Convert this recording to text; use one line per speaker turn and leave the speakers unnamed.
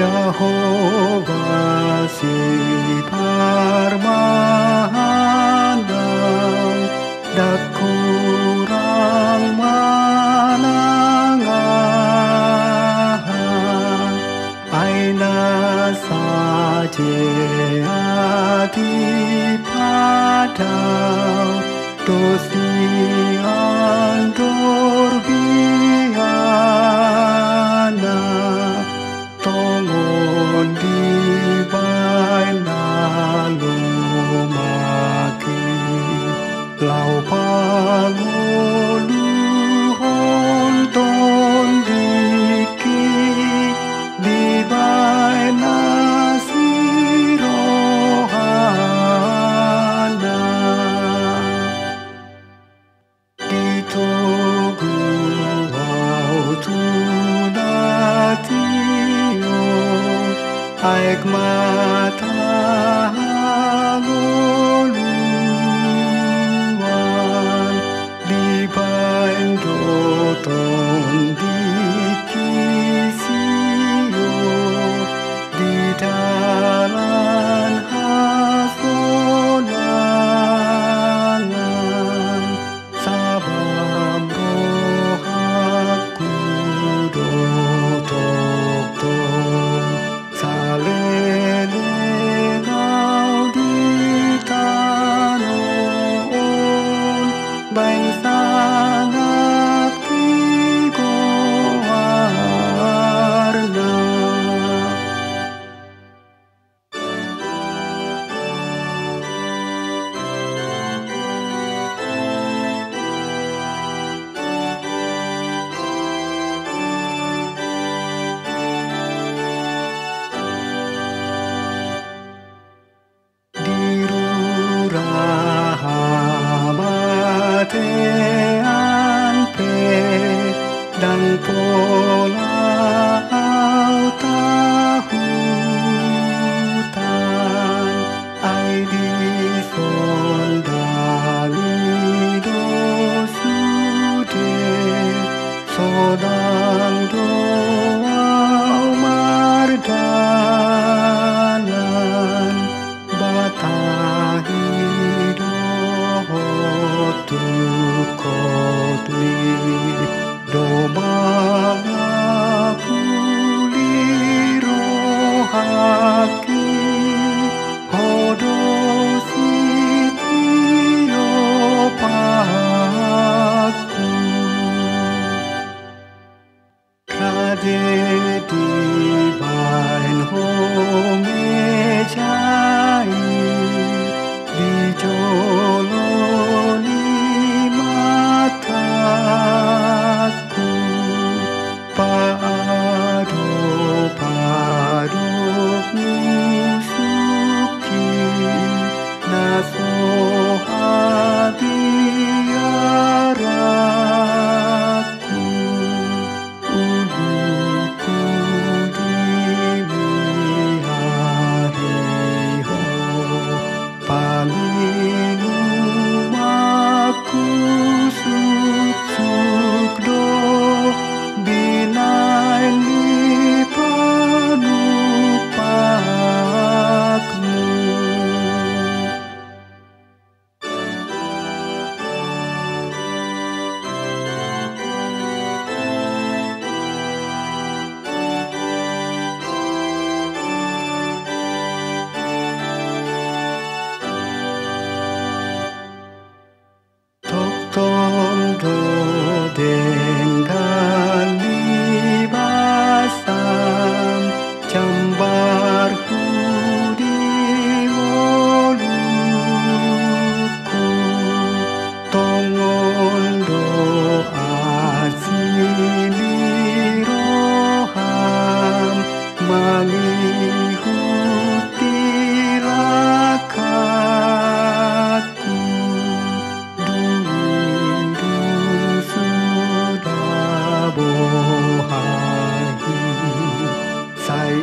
Jehovah si parmahanam dak kurang manangahan aina saja adipadau dosian dorbiana tongon di baina lumaki lau pangoluhon ton diki di baina sirohana di togu au tunatio aik mata ngoluan di baindo ton di kisio di dalan hasonangan sabam rohaku do tok salele ngau di tanon bain sangat kigo warna Rahamatean pe dan pola au tahutan ai di sondali dosude sodang doau mardalan batahi tukotli domanga puliro haki hodo sitio paku kade di bain home jai di joloni mataku paduk nusuki naso hadiaraku uluku dimihariho palingumaku suk do binain di panupakmu tondo dengan libasan jambarku di woluku tongon doa sini roham mengikuti rakatku bohahi sai